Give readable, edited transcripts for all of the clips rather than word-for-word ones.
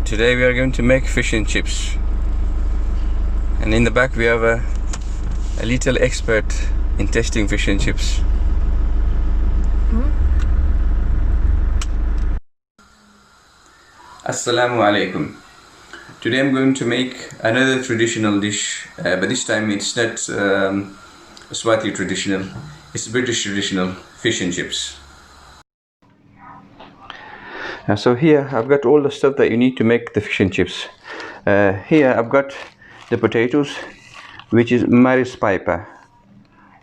Today we are going to make fish and chips, and in the back we have a little expert in testing fish and chips. Assalamu alaikum. Today I'm going to make another traditional dish, but this time it's not Swati traditional, it's British traditional fish and chips. So here I've got all the stuff that you need to make the fish and chips. Here I've got the potatoes, which is Maris Piper.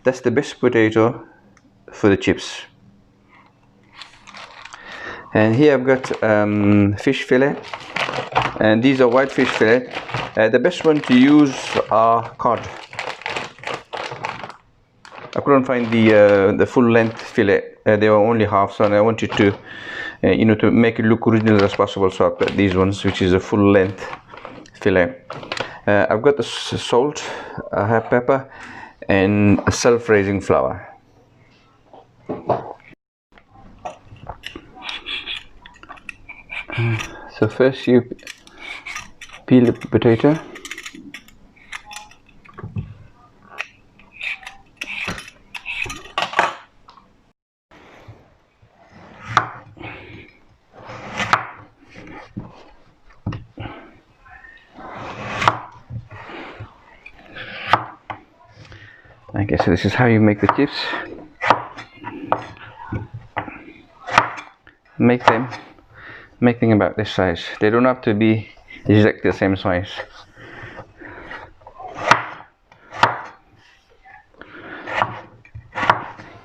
That's the best potato for the chips. And here I've got fish fillet, and these are white fish fillet. The best one to use are cod. I couldn't find the full length fillet. They were only half, so I wanted to to make it look original as possible, so I've got these ones, which is a full length fillet. I've got the salt, I have pepper, and a self-raising flour. So first you peel the potato. Okay, so this is how you make the chips. Make them about this size. They don't have to be exactly the same size.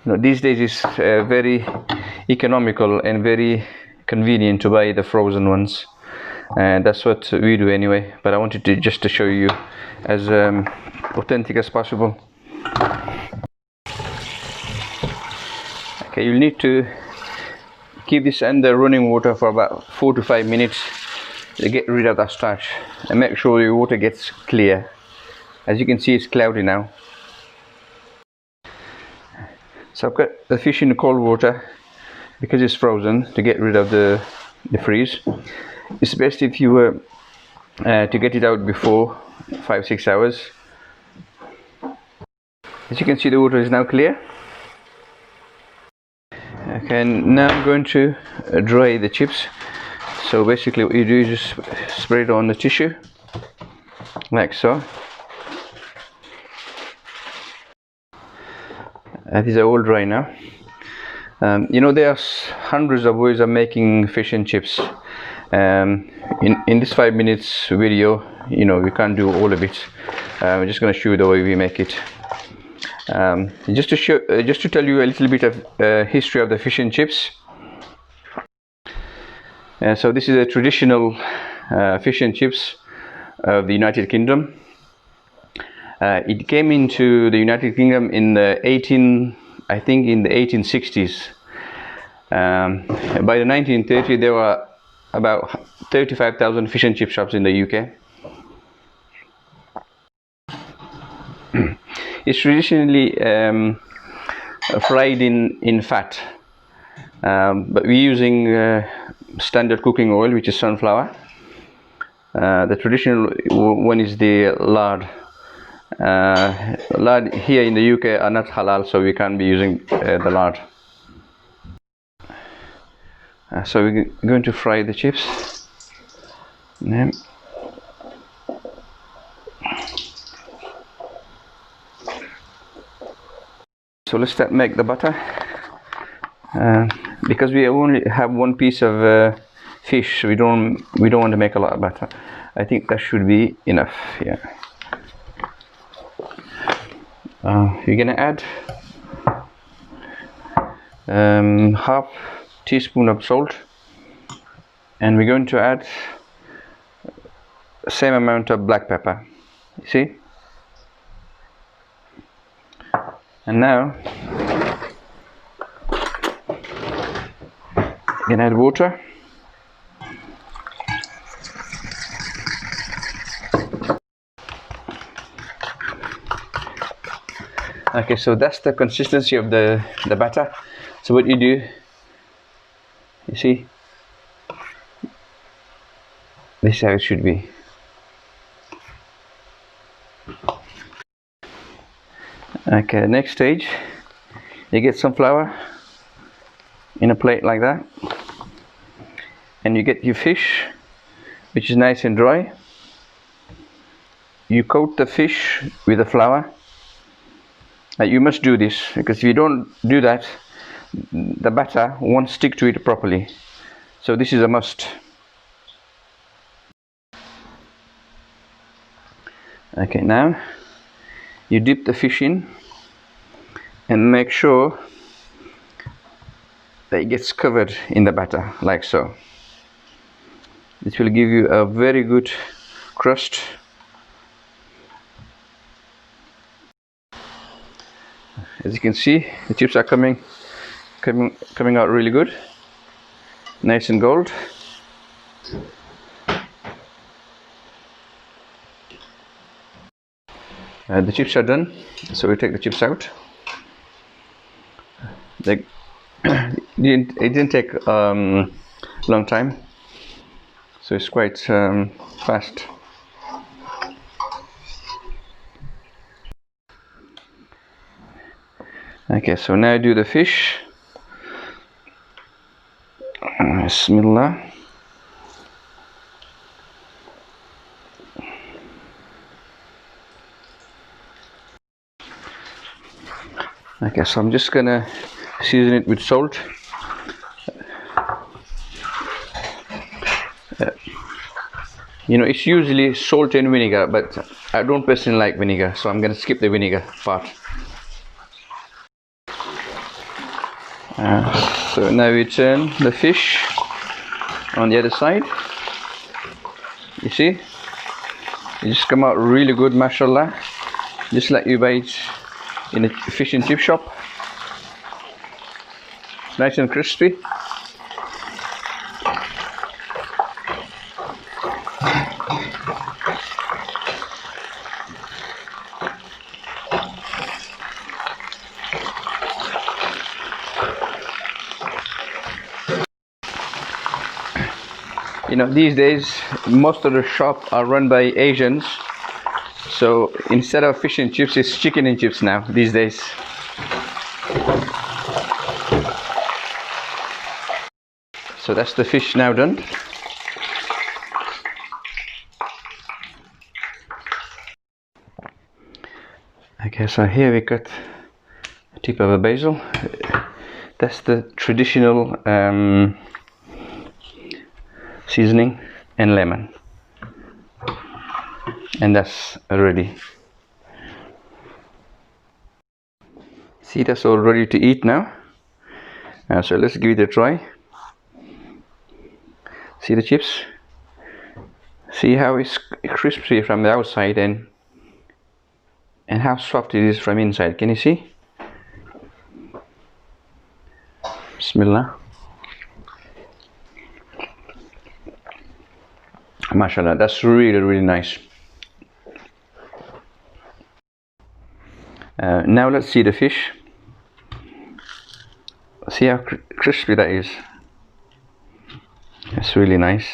These days it's very economical and very convenient to buy the frozen ones, and that's what we do anyway. But I wanted to just to show you as authentic as possible. Okay, you'll need to keep this under running water for about 4 to 5 minutes to get rid of that starch, and make sure your water gets clear. As you can see, it's cloudy now. So I've got the fish in the cold water because it's frozen, to get rid of the freeze. It's best if you were to get it out before 5-6 hours. As you can see, the water is now clear. Okay, and now I'm going to dry the chips. So basically what you do is just spread it on the tissue, like so. These are all dry now. There are hundreds of ways of making fish and chips. In this 5 minutes video, we can't do all of it. I'm just going to show you the way we make it. Just to tell you a little bit of history of the fish and chips. So this is a traditional fish and chips of the United Kingdom. It came into the United Kingdom in the 1860s. By the 1930s, there were about 35,000 fish and chip shops in the UK. It's traditionally fried in fat, but we're using standard cooking oil, which is sunflower. The traditional one is the lard. Lard here in the UK are not halal, so we can't be using the lard. So we're going to fry the chips. So let's make the butter. Because we only have one piece of fish, we don't want to make a lot of butter. I think that should be enough. Yeah. You're gonna add half teaspoon of salt, and we're going to add the same amount of black pepper. You see? And now you can add water. Okay, so that's the consistency of the batter. So what you do, you see, This is how it should be. Okay, next stage, you get some flour in a plate like that, and you get your fish, which is nice and dry. You coat the fish with the flour. You must do this, because if you don't do that, the batter won't stick to it properly. So this is a must. Okay, now you dip the fish in and make sure that it gets covered in the batter, like so. This will give you a very good crust. As you can see, the chips are coming out really good, nice and gold. The chips are done, so we take the chips out. It didn't take long time, so it's quite fast. Okay, so now I do the fish. Bismillah. Okay, so I'm just gonna season it with salt. You know, it's usually salt and vinegar, but I don't personally like vinegar, so I'm gonna skip the vinegar part. So now we turn the fish on the other side. You see, it just come out really good, mashallah, just like you buy it in a fish and chip shop. It's nice and crispy. You know, these days most of the shops are run by Asians, so instead of fish and chips, it's chicken and chips now these days. So that's the fish now done. Okay, so here we got a tip of a basil. That's the traditional seasoning and lemon, and that's ready. See, that's all ready to eat now. So let's give it a try. See the chips? See how it's crispy from the outside and how soft it is from inside. Can you see? Bismillah. Mashallah, that's really nice. Now let's see the fish. See how crispy that is. It's really nice.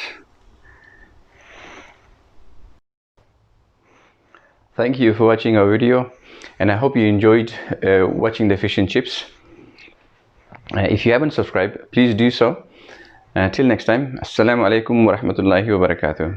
Thank you for watching our video, and I hope you enjoyed watching the fish and chips. If you haven't subscribed, please do so. Till next time, Assalamu alaikum wa rahmatullahi wa barakatuh.